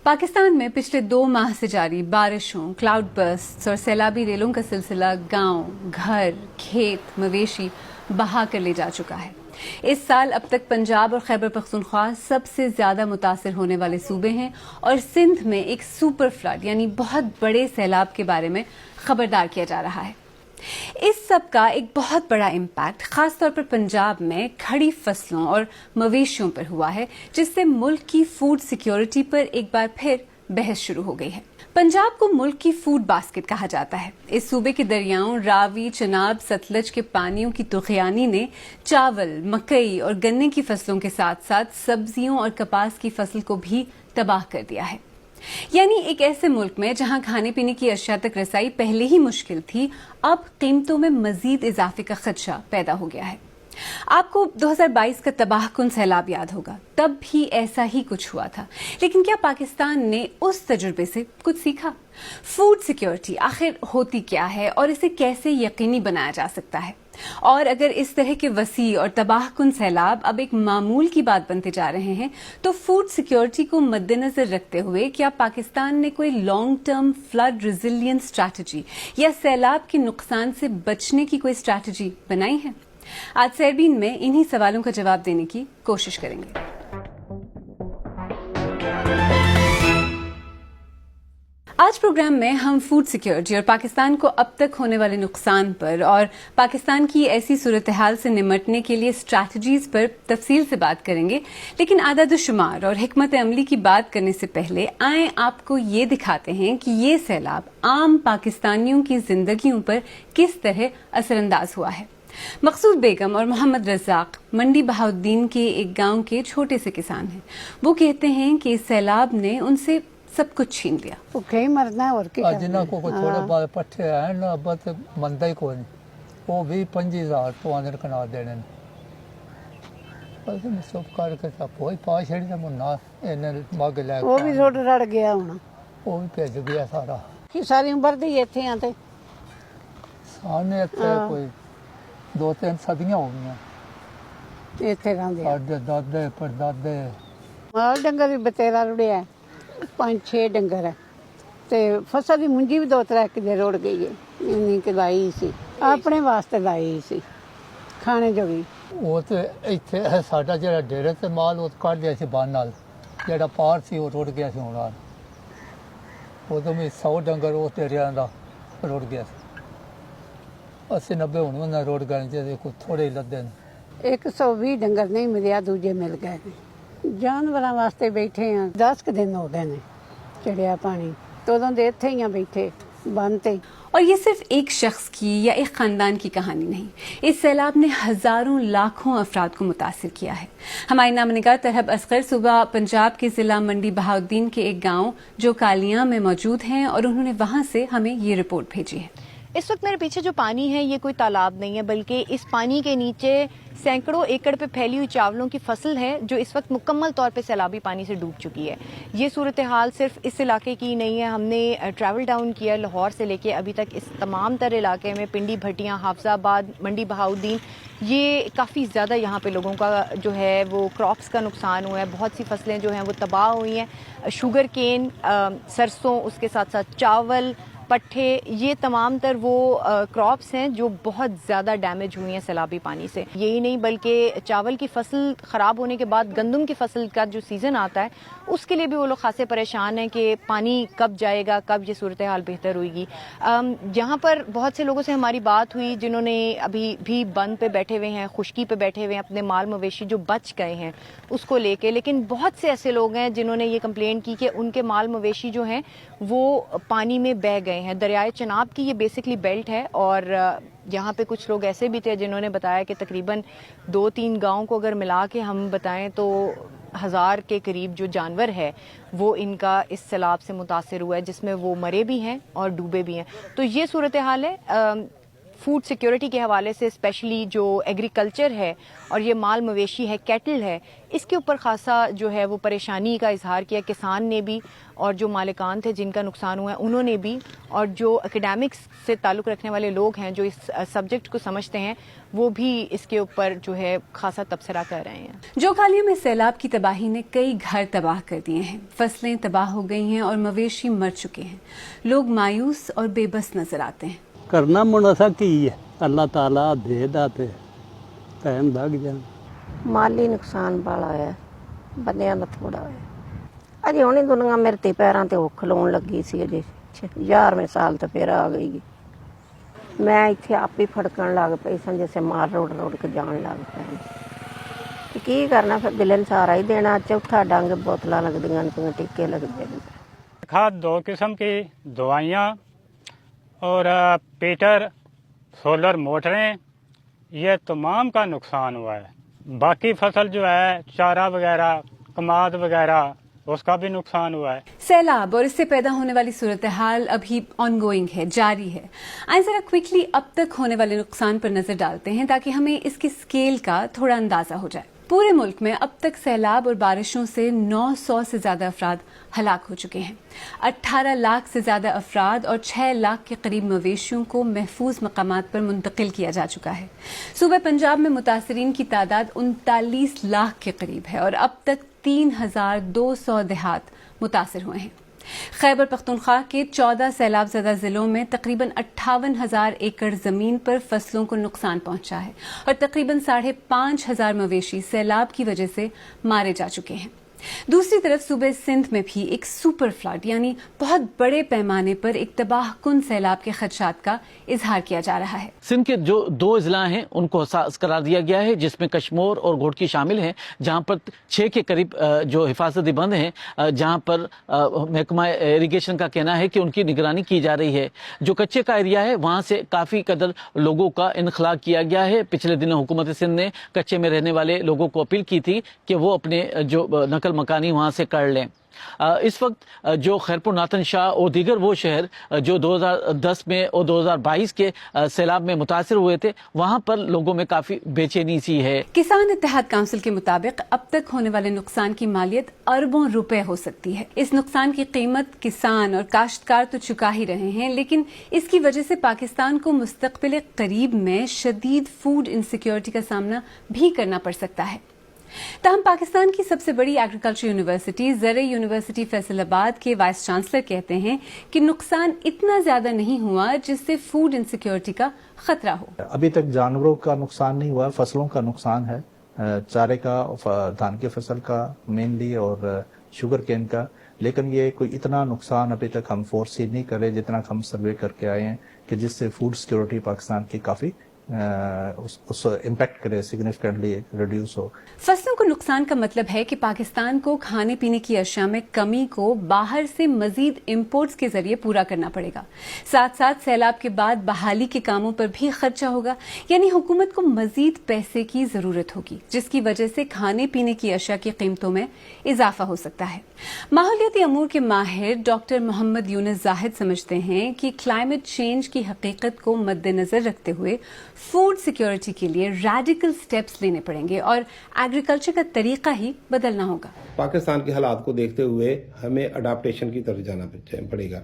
पाकिस्तान में पिछले 2 माह से जारी बारिशों, क्लाउड बर्स्ट्स और सैलाबी रेलों का सिलसिला गांव, घर, खेत, मवेशी बहा कर ले जा चुका है। इस साल अब तक पंजाब और खैबर पख्तूनख्वा सबसे ज्यादा मुतासिर होने वाले सूबे हैं और सिंध में एक सुपर फ्लड यानी बहुत बड़े सैलाब के बारे में खबरदार किया जा रहा है। इस सब का एक बहुत बड़ा इम्पैक्ट खासतौर पर पंजाब में खड़ी फसलों और मवेशियों पर हुआ है, जिससे मुल्क की फूड सिक्योरिटी पर एक बार फिर बहस शुरू हो गई है। पंजाब को मुल्क की फूड बास्केट कहा जाता है। इस सूबे के दरियाओं रावी, चनाब, सतलज के पानियों की तुग़यानी ने चावल, मकई और गन्ने की फसलों के साथ साथ सब्जियों और कपास की फसल को भी तबाह कर दिया है। यानी एक ऐसे मुल्क में जहां खाने पीने की अशिया तक रसाई पहले ही मुश्किल थी, अब कीमतों में मजीद इजाफे का खदशा पैदा हो गया है। आपको 2022 का तबाहकुन सैलाब याद होगा, तब भी ऐसा ही कुछ हुआ था। लेकिन क्या पाकिस्तान ने उस तजुर्बे से कुछ सीखा? फूड सिक्योरिटी आखिर होती क्या है और इसे कैसे यकीनी बनाया जा सकता है? और अगर इस तरह के वसी और तबाहकुन सैलाब अब एक मामूल की बात बनते जा रहे हैं, तो फूड सिक्योरिटी को मद्देनजर रखते हुए क्या पाकिस्तान ने कोई long term flood resilience strategy या सैलाब के नुकसान से बचने की कोई स्ट्रैटेजी बनाई है? आज सैरबीन में इन्हीं सवालों का जवाब देने की कोशिश करेंगे। आज प्रोग्राम में हम फूड सिक्योरिटी और पाकिस्तान को अब तक होने वाले नुकसान पर और पाकिस्तान की ऐसी सूरत हाल से निमटने के लिए स्ट्रैटेजीज पर तफसील से बात करेंगे। लेकिन आदत-ओ-शुमार और हिकमत अमली की बात करने से पहले आए आपको ये दिखाते हैं कि ये सैलाब आम पाकिस्तानियों की जिंदगियों पर किस तरह असरअंदाज हुआ है। मकसूद बेगम और मोहम्मद रज़ाक मंडी बहाउद्दीन के एक गांव के छोटे से किसान हैं। वो कहते हैं कि इस सैलाब ने उनसे सब कुछ छीन लिया। भुखे ही मरना और क्या जिन्हों को थोड़े बहुत पट्ठे हैं ना, अब तो मंदा ही कोई नहीं, वो भी 25,000 पवाने कना देने सब करके कोई पा छड़ी था मुन्ना इन्हें मग लै वो भी रोड रड़ गया होना, वो भी भेज गया सारा कि सारी उम्र दी इत्थे आ ते सामने इत्थे कोई 2-3 सदियां हो गई इत्थे रहिंदे साडे दादे परदादे। माल डंगर भी बतेरा रुड़िया, 5-6 डंगर है ते फसल की मुंजी भी 2-3 किले रुड़ गई है। इन्नी कि लाई सी अपने वास्ते लाई सी खाने जोगी। वो तो इत्थे साडा जेड़ा डेरे ते माल वो कट लिया सी बन नाल, जेड़ा पार सी वो रुड़ गया सी हुण। उदों भी 100 डंगर वो डेरियां दा रुड़ गया सी। 80-90 हुण उन्हां रुड़ गए जे कोई थोड़े लद्दे ने। 120 डंगर नहीं मिलिया, दूजे मिल गए ने। जानवरां वास्ते बैठे हैं 10 दिन हो गए ने चढ़िया पानी, तो उदों दे इत्थे ही बैठे बनते। और ये सिर्फ एक शख्स की या एक खानदान की कहानी नहीं, इस सैलाब ने हजारों लाखों अफराद को मुतासिर किया है। हमारी नामनिगार तरहब असगर सुबह पंजाब के जिला मंडी बहाउद्दीन के एक गांव जो कालियां में मौजूद हैं और उन्होंने वहां से हमें ये रिपोर्ट भेजी है। इस वक्त मेरे पीछे जो पानी है ये कोई तालाब नहीं है, बल्कि इस पानी के नीचे सैकड़ों एकड़ पे फैली हुई चावलों की फसल है जो इस वक्त मुकम्मल तौर पे सैलाबी पानी से डूब चुकी है। ये सूरत हाल सिर्फ इस इलाके की नहीं है, हमने ट्रैवल डाउन किया लाहौर से लेके अभी तक इस तमाम तर इलाके में, पिंडी, भटियाँ, हाफजाबाद, मंडी बहाउद्दीन, ये काफ़ी ज़्यादा यहाँ पे लोगों का जो है वो क्रॉप्स का नुकसान हुआ है। बहुत सी फसलें जो हैं वो तबाह हुई हैं। शुगर केन, सरसों, उसके साथ साथ चावल, पट्ठे, ये तमाम तर वो क्रॉप्स हैं जो बहुत ज़्यादा डैमेज हुई हैं सैलाबी पानी से। यही नहीं बल्कि चावल की फसल ख़राब होने के बाद गंदम की फसल का जो सीज़न आता है उसके लिए भी वो लोग खासे परेशान हैं कि पानी कब जाएगा, कब ये सूरत हाल बेहतर होगी। यहाँ पर बहुत से लोगों से हमारी बात हुई जिन्होंने अभी भी बंद पे बैठे हुए हैं, खुश्की पे बैठे हुए हैं, अपने माल मवेशी जो बच गए हैं उसको लेके। लेकिन बहुत से ऐसे लोग हैं जिन्होंने ये कंप्लेन की कि उनके माल मवेशी जो हैं वो पानी में बह गए हैं। दरियाए चनाब की ये बेसिकली बेल्ट है और यहाँ पे कुछ लोग ऐसे भी थे जिन्होंने बताया कि तकरीबन 2-3 गाँव को अगर मिला के हम बताएं तो 1000 के करीब जो जानवर है वो इनका इस सैलाब से मुतासिर हुआ है, जिसमें वो मरे भी हैं और डूबे भी हैं। तो ये सूरत हाल है। فوڈ سیکیورٹی کے حوالے سے اسپیشلی جو ایگریکلچر ہے اور یہ مال مویشی ہے، کیٹل ہے، اس کے اوپر خاصا جو ہے وہ پریشانی کا اظہار کیا کسان نے بھی، اور جو مالکان تھے جن کا نقصان ہوا ہے انہوں نے بھی، اور جو اکیڈیمکس سے تعلق رکھنے والے لوگ ہیں جو اس سبجیکٹ کو سمجھتے ہیں وہ بھی اس کے اوپر جو ہے خاصا تبصرہ کر رہے ہیں۔ جوکالیوں میں سیلاب کی تباہی نے کئی گھر تباہ کر دیے ہیں، فصلیں تباہ ہو گئی ہیں اور مویشی مر چکے ہیں۔ لوگ مایوس اور بے بس نظر آتے ہیں۔ کرنا مناسا کی ہے، اللہ تعالیٰ دے داتے ٹائم لگ جان۔ ਮਾਲੀ ਨੁਕਸਾਨ ਵਾਲਾ ਹੈ, ਬੰਦਿਆਂ ਦਾ ਥੋੜਾ ਹੈ। ਅਜੇ ਹੁਣੇ ਦੁਨੀਆ ਮੇਰੇ ਤੇ ਪੈਰਾਂ ਤੇ ਔਖ ਲਾਉਣ ਲੱਗੀ ਸੀ, ਅਜੇ 11ਵੇਂ ਸਾਲ ਤੇ ਫਿਰ ਆ ਗਈ। ਮੈਂ ਇੱਥੇ ਆਪੇ ਫੜਕਣ ਲੱਗ ਪਈ ਸਾਂ, ਜਿਵੇਂ ਮਾਰ ਰੋੜ ਕੇ ਜਾਣ ਲੱਗ ਪਈ। ਤੇ ਕੀ ਕਰਨਾ ਫਿਰ, ਦਿਲ ਨੂੰ ਸਹਾਰਾ ਹੀ ਦੇਣਾ। ਚੌਥਾ ਡੰਗ ਬੋਤਲਾਂ ਲੱਗਦੀਆਂ ਨੇ, ਟੀਕੇ ਲੱਗਦੇ ਨੇ। खाद 2 किस्म की दवाइयाँ और पीटर सोलर मोटरें, ये तमाम का नुकसान हुआ है। बाकी फसल जो है चारा वगैरह, कमाद वगैरह, उसका भी नुकसान हुआ है। सैलाब और इससे पैदा होने वाली सूरत हाल अभी ऑनगोइंग है, जारी है। आइए जरा क्विकली अब तक होने वाले नुकसान पर नजर डालते हैं ताकि हमें इसकी स्केल का थोड़ा अंदाजा हो जाए। पूरे मुल्क में अब तक सैलाब और बारिशों से 900 से ज्यादा अफराद हलाक हो चुके हैं। 18 लाख से ज्यादा अफराद और 6 लाख के करीब मवेशियों को महफूज मकामात पर मुंतकिल किया जा चुका है। सूबे पंजाब में मुतासरीन की तादाद 39 लाख के करीब है और अब तक 3200 देहात मुतासर हुए हैं। खैबर पख्तूनख्वा के 14 सैलाब ज़दा जिलों में तकरीबन 58,000 एकड़ ज़मीन पर फसलों को नुकसान पहुंचा है और तकरीबन 5,500 मवेशी सैलाब की वजह से मारे जा चुके हैं। दूसरी तरफ सूबे सिंध में भी एक सुपर फ्लड यानी बहुत बड़े पैमाने पर एक तबाहकुन सैलाब के खदशात का इजहार किया जा रहा है। सिंध के जो 2 अजला हैं उनको हसास करार दिया गया है, जिसमें कश्मोर और घोटकी शामिल हैं, जहां पर 6 के करीब जो हिफाजती बंद हैं, जहां पर महकमा इरिगेशन का कहना है कि उनकी निगरानी की जा रही है। जो कच्चे का एरिया है वहां से काफी कदर लोगों का इनखला किया गया है। पिछले दिनों हुकूमत सिंध ने कच्चे में रहने वाले लोगों को अपील की थी कि वो अपने जो नकल मकानी वहां से कर लें। इस वक्त जो खैरपुर नातन शाह और दीगर वो शहर जो 2010 में और 2022 के सैलाब में मुतासिर हुए थे, वहां पर लोगों में काफी बेचैनी सी है। किसान इत्तेहाद काउंसिल के मुताबिक अब तक होने वाले नुकसान की मालियत अरबों रुपए हो सकती है। इस नुकसान की कीमत किसान और काश्तकार तो चुका ही रहे हैं, लेकिन इसकी वजह से पाकिस्तान को मुस्तकबिल करीब में शदीद फूड इनसिक्योरिटी का सामना भी करना पड़ सकता है। ताहम पाकिस्तान की सबसे बड़ी एग्रीकल्चर यूनिवर्सिटी ज़र यूनिवर्सिटी फैसलाबाद के वाइस चांसलर कहते हैं कि नुकसान इतना ज्यादा नहीं हुआ जिससे फूड इनसिक्योरिटी का खतरा हो। अभी तक जानवरों का नुकसान नहीं हुआ, फसलों का नुकसान है, चारे का, धान की फसल का मेनली और शुगर केन का, लेकिन ये कोई इतना नुकसान अभी तक हम फोरसी नहीं करे जितना हम सर्वे करके आए हैं कि जिससे फूड सिक्योरिटी पाकिस्तान की काफी उस इम्पैक्ट करे, सिग्निफिकेंटली रिड्यूस हो। फसलों को नुकसान का मतलब है कि पाकिस्तान को खाने पीने की अशिया में कमी को बाहर से मजीद इंपोर्ट्स के जरिए पूरा करना पड़ेगा। साथ साथ सैलाब के बाद बहाली के कामों पर भी खर्चा होगा, यानी हुकूमत को मजीद पैसे की जरूरत होगी, जिसकी वजह से खाने पीने की अशिया की कीमतों में इजाफा हो सकता है। माहौलियाती अमूर के माहिर डॉक्टर मोहम्मद यूनुस जाहिद समझते हैं कि क्लाइमेट चेंज की हकीकत को मद्देनजर रखते हुए फूड सिक्योरिटी के लिए रेडिकल स्टेप्स लेने पड़ेंगे और एग्रीकल्चर का तरीका ही बदलना होगा। पाकिस्तान के हालात को देखते हुए हमें अडाप्टेशन की तरफ जाना पड़ेगा।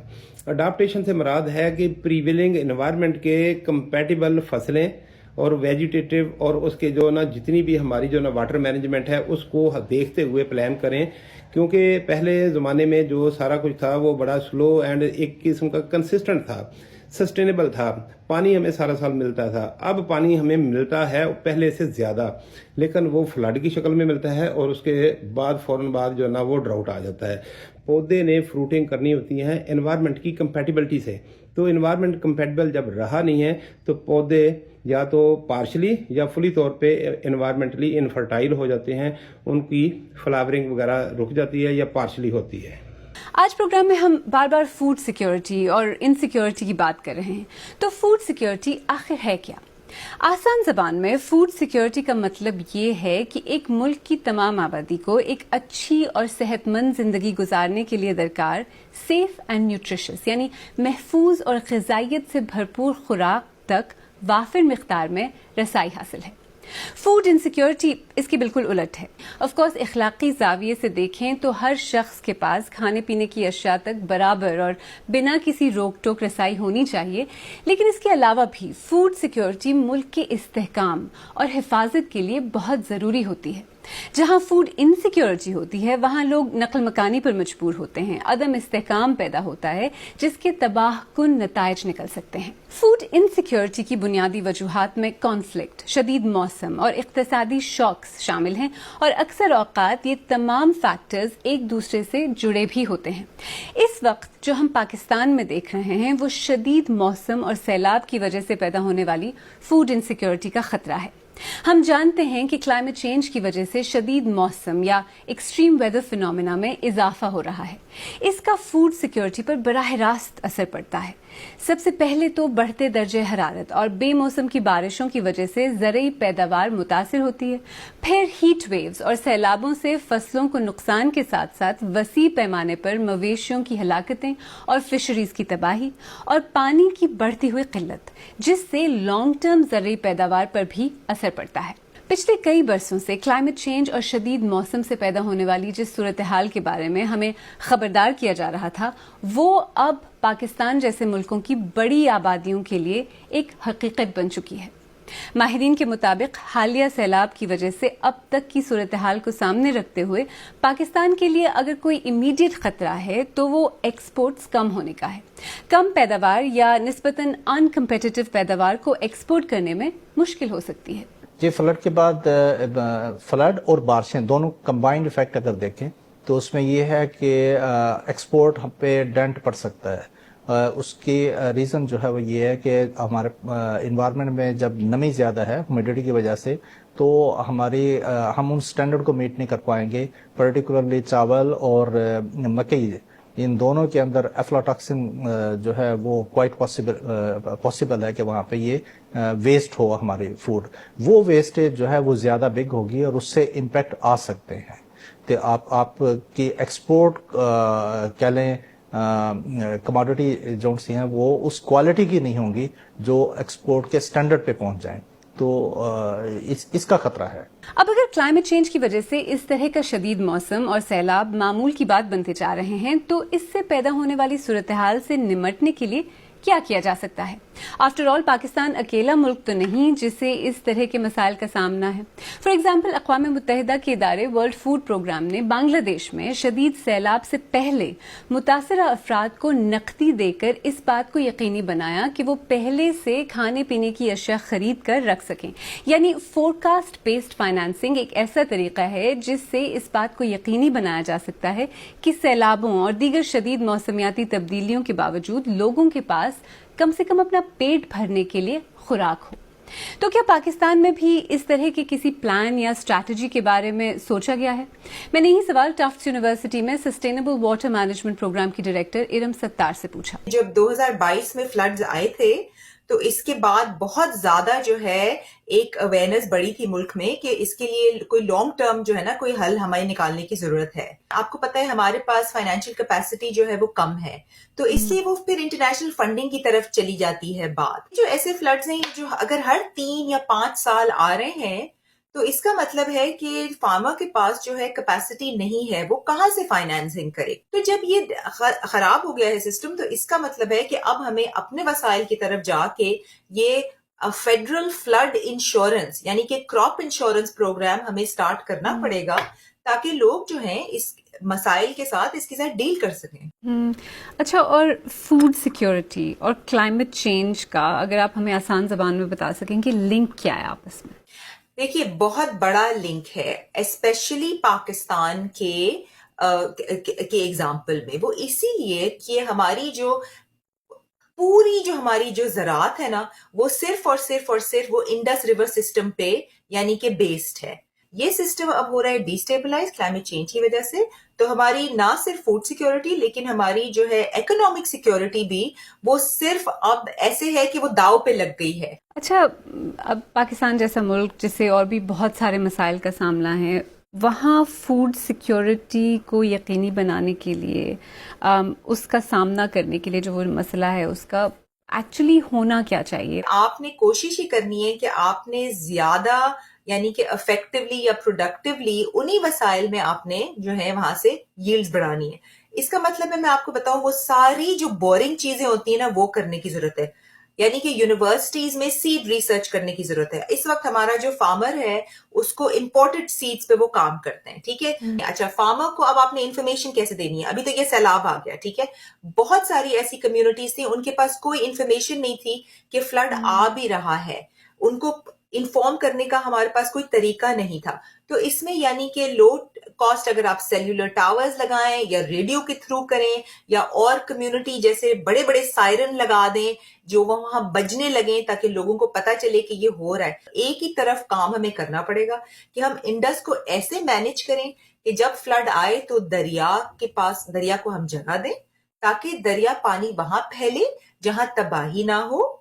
अडाप्टेशन से मुराद है कि प्रीवेलिंग एनवायरनमेंट के कंपैटिबल फसलें और वेजिटेटिव और उसके जो ना जितनी भी हमारी जो ना वाटर मैनेजमेंट है उसको देखते हुए प्लान करें, क्योंकि पहले ज़माने में जो सारा कुछ था वो बड़ा स्लो एंड एक किस्म का कंसिस्टेंट था, सस्टेनेबल था। पानी हमें सारा साल मिलता था, अब पानी हमें मिलता है पहले से ज़्यादा, लेकिन वो फ्लड की शक्ल में मिलता है और उसके बाद फौरन बाद जो ना वो ड्राउट आ जाता है। पौधे ने फ्रूटिंग करनी होती है एनवायरनमेंट की कंपैटिबिलिटी से, तो एनवायरनमेंट कंपैटिबल जब रहा नहीं है तो पौधे या तो पार्शली या फुली तौर पे एनवायरनमेंटली इनफर्टाइल हो जाते हैं, उनकी फ्लावरिंग वगैरह रुक जाती है या पार्शली होती है। आज प्रोग्राम में हम बार बार फूड सिक्योरिटी और इनसिक्योरिटी की बात कर रहे हैं, तो फूड सिक्योरिटी आखिर है क्या? आसान जबान में फूड सिक्योरिटी का मतलब ये है कि एक मुल्क की तमाम आबादी को एक अच्छी और सेहतमंद जिंदगी गुजारने के लिए दरकार सेफ एंड न्यूट्रिशियस यानी महफूज और ग़िज़ाइयत से भरपूर खुराक तक वाफिर मिकदार में रसाई हासिल है। फूड इनसिक्योरिटी इसकी बिल्कुल उलट है। ऑफ कोर्स इखलाकी जाविये से देखें तो हर शख्स के पास खाने पीने की अशिया तक बराबर और बिना किसी रोक टोक रसाई होनी चाहिए, लेकिन इसके अलावा भी फूड सिक्योरिटी मुल्क के इस्तेहकाम और हिफाजत के लिए बहुत ज़रूरी होती है। जहां फूड इनसिक्योरिटी होती है वहां लोग नकल मकानी पर मजबूर होते हैं, अदम इस्तेहकाम पैदा होता है जिसके तबाहकुन नताइज निकल सकते हैं। फूड इनसिक्योरिटी की बुनियादी वजूहात में कॉन्फ्लिक्ट, शदीद मौसम और इक्तसादी शॉक्स शामिल हैं और अक्सर औकात ये तमाम फैक्टर्स एक दूसरे से जुड़े भी होते हैं। इस वक्त जो हम पाकिस्तान में देख रहे हैं वो शदीद मौसम और सैलाब की वजह से पैदा होने वाली फूड इनसिक्योरिटी का खतरा है। हम जानते हैं कि क्लाइमेट चेंज की वजह से शदीद मौसम या एक्सट्रीम वेदर फिनोमेना में इजाफा हो रहा है। इसका फूड सिक्योरिटी पर बराह रास्त असर पड़ता है। सबसे पहले तो बढ़ते दर्जे हरारत और बेमौसम की बारिशों की वजह से ज़रई पैदावार मुतासिर होती है। फिर हीट वेव्स और सैलाबों से फसलों को नुकसान के साथ साथ वसी पैमाने पर मवेशियों की हलाकतें और फिशरीज की तबाही और पानी की बढ़ती हुई किल्लत, जिससे लॉन्ग टर्म ज़रई पैदावार पर भी असर पड़ता है। पिछले कई बरसों से क्लाइमेट चेंज और शदीद मौसम से पैदा होने वाली जिस सूरत हाल के बारे में हमें खबरदार किया जा रहा था, वो अब पाकिस्तान जैसे मुल्कों की बड़ी आबादियों के लिए एक हकीकत बन चुकी है। माहिरीन के मुताबिक हालिया सैलाब की वजह से अब तक की सूरत हाल को सामने रखते हुए पाकिस्तान के लिए अगर कोई इमीडिएट खतरा है तो वो एक्सपोर्ट्स कम होने का है। कम पैदावार या निस्बतन अनकम्पिटिटिव पैदावार को एक्सपोर्ट करने में मुश्किल हो सकती है। ये फ्लड के बाद फ्लड और बारिशें दोनों कंबाइंड इफेक्ट अगर देखें तो उसमें ये है कि एक्सपोर्ट हम पे डेंट पड़ सकता है। उसकी रीज़न जो है वो ये है कि हमारे इन्वायरमेंट में जब नमी ज़्यादा है ह्यूमिडिटी की वजह से, तो हम उन स्टैंडर्ड को मीट नहीं कर पाएंगे। पर्टिकुलरली चावल और मकई, इन दोनों के अंदर एफ्लाटॉक्सिन जो है वो क्वाइट पॉसिबल है कि वहाँ पे ये वेस्ट हो हमारी फूड। वो वेस्टेज जो है वो ज़्यादा बिग होगी और उससे इम्पैक्ट आ सकते हैं। तो आप की एक्सपोर्ट कह लें कमोडिटी जो सी हैं वो उस क्वालिटी की नहीं होंगी जो एक्सपोर्ट के स्टैंडर्ड पे पहुँच जाएं, तो इसका खतरा है। अब अगर क्लाइमेट चेंज की वजह से इस तरह का शदीद मौसम और सैलाब मामूल की बात बनते जा रहे हैं, तो इससे पैदा होने वाली सूरत हाल से निमटने के लिए क्या किया जा सकता है? आफ्टर ऑल पाकिस्तान अकेला मुल्क तो नहीं जिसे इस तरह के मसाइल का सामना है। फॉर एग्जाम्पल अक़वाम मुत्तहिदा के इदारे वर्ल्ड फूड प्रोग्राम ने बांग्लादेश में शदीद सैलाब से पहले मुतासरा अफराद को नकदी देकर इस बात को यकीनी बनाया कि वो पहले से खाने पीने की अशिया खरीद कर रख सकें। यानी फोरकास्ट बेस्ड फाइनेंसिंग एक ऐसा तरीका है जिससे इस बात को यकीनी बनाया जा सकता है कि सैलाबों और दीगर शदीद मौसमियाती तब्दीलियों के बावजूद लोगों के पास कम से कम अपना पेट भरने के लिए खुराक हो। तो क्या पाकिस्तान में भी इस तरह के किसी प्लान या स्ट्रैटेजी के बारे में सोचा गया है? मैंने यही सवाल टफ्ट्स यूनिवर्सिटी में सस्टेनेबल वाटर मैनेजमेंट प्रोग्राम की डायरेक्टर इरम सत्तार से पूछा। जब 2022 में फ्लड्स आए थे तो इसके बाद बहुत ज्यादा जो है एक अवेयरनेस बढ़ी थी मुल्क में कि इसके लिए कोई लॉन्ग टर्म जो है ना कोई हल हमें निकालने की जरूरत है। आपको पता है हमारे पास फाइनेंशियल कैपेसिटी जो है वो कम है, तो इसलिए वो फिर इंटरनेशनल फंडिंग की तरफ चली जाती है बात। जो ऐसे फ्लड्स हैं जो अगर हर 3 या 5 साल आ रहे हैं तो इसका मतलब है कि फार्मर के पास जो है कैपेसिटी नहीं है, वो कहाँ से फाइनेंसिंग करे। तो जब ये खराब हो गया है सिस्टम, तो इसका मतलब है कि अब हमें अपने वसाइल की तरफ जाके ये फेडरल फ्लड इंश्योरेंस यानी कि क्रॉप इंश्योरेंस प्रोग्राम हमें स्टार्ट करना पड़ेगा ताकि लोग जो हैं इस मसाइल के साथ इसके साथ डील कर सकें। अच्छा, और फूड सिक्योरिटी और क्लाइमेट चेंज का अगर आप हमें आसान जबान में बता सकें कि लिंक क्या है आपस में? देखिए, बहुत बड़ा लिंक है, स्पेशली पाकिस्तान के एग्जाम्पल में। वो इसीलिए कि हमारी जो हमारी ज़राअत है ना, वो सिर्फ और सिर्फ वो इंडस रिवर सिस्टम पे यानी कि बेस्ड है। ये सिस्टम अब हो रहा है डिस्टेबलाइज क्लाइमेट चेंज की वजह से। तो हमारी ना सिर्फ फूड सिक्योरिटी लेकिन हमारी जो है इकोनॉमिक सिक्योरिटी भी वो सिर्फ अब ऐसे है कि वो दाव पे लग गई है। अच्छा, अब पाकिस्तान जैसा मुल्क जिसे और भी बहुत सारे मसाइल का सामना है, वहाँ फूड सिक्योरिटी को यकीनी बनाने के लिए उसका सामना करने के लिए जो वो मसला है उसका एक्चुअली होना क्या चाहिए? आपने कोशिश ही करनी है कि आपने ज्यादा यानी कि इफेक्टिवली या प्रोडक्टिवली उन्हीं वसाइल में आपने जो है वहां से यील्ड्स बढ़ानी है। इसका मतलब है, मैं आपको बताऊं, वो सारी जो बोरिंग चीजें होती है ना वो करने की जरूरत है। यानी कि यूनिवर्सिटीज में सीड रिसर्च करने की जरूरत है। इस वक्त हमारा जो फार्मर है उसको इंपोर्टेड सीड्स पे वो काम करते हैं, ठीक है। अच्छा, फार्मर को अब आपने इंफॉर्मेशन कैसे देनी है? अभी तो ये सैलाब आ गया, ठीक है, बहुत सारी ऐसी कम्युनिटीज थी उनके पास कोई इंफॉर्मेशन नहीं थी कि फ्लड आ भी रहा है, उनको इन्फॉर्म करने का हमारे पास कोई तरीका नहीं था। तो इसमें यानी कि लो कॉस्ट अगर आप सेल्यूलर टावर्स लगाएं या रेडियो के थ्रू करें या और कम्युनिटी जैसे बड़े बड़े सायरन लगा दें जो वहां बजने लगे ताकि लोगों को पता चले कि ये हो रहा है। एक ही तरफ काम हमें करना पड़ेगा कि हम इंडस को ऐसे मैनेज करें कि जब फ्लड आए तो दरिया को हम जगह दें ताकि दरिया पानी वहां फैले जहां तबाही ना हो,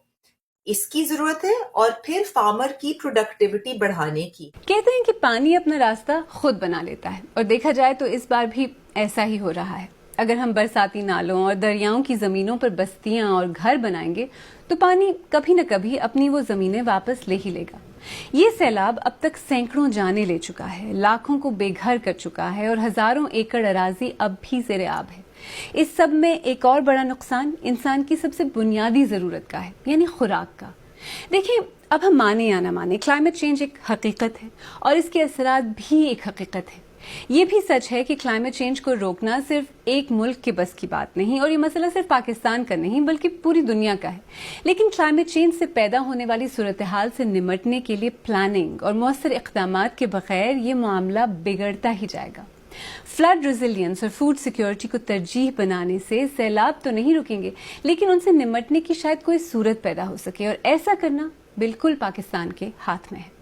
इसकी जरूरत है। और फिर फार्मर की प्रोडक्टिविटी बढ़ाने की। कहते हैं कि पानी अपना रास्ता खुद बना लेता है और देखा जाए तो इस बार भी ऐसा ही हो रहा है। अगर हम बरसाती नालों और दरियाओं की जमीनों पर बस्तियां और घर बनाएंगे तो पानी कभी न कभी अपनी वो जमीनें वापस ले ही लेगा। ये सैलाब अब तक सैकड़ों जाने ले चुका है, लाखों को बेघर कर चुका है और हजारों एकड़ अराजी अब भी ज़ेर-ए-आब है। इस सब में एक और बड़ा नुकसान इंसान की सबसे बुनियादी जरूरत का है, यानी खुराक का। देखिए, अब हम माने या ना माने, क्लाइमेट चेंज एक हकीकत है और इसके असरात भी एक हकीकत है। ये भी सच है कि क्लाइमेट चेंज को रोकना सिर्फ एक मुल्क के बस की बात नहीं और ये मसला सिर्फ पाकिस्तान का नहीं बल्कि पूरी दुनिया का है। लेकिन क्लाइमेट चेंज से पैदा होने वाली सूरत हाल से निमटने के लिए प्लानिंग और मौसर इक़दामात के बगैर ये मामला बिगड़ता ही जाएगा। फ्लड रेजिलियंस और फूड सिक्योरिटी को तरजीह बनाने से सैलाब तो नहीं रुकेंगे, लेकिन उनसे निमटने की शायद कोई सूरत पैदा हो सके और ऐसा करना बिल्कुल पाकिस्तान के हाथ में है।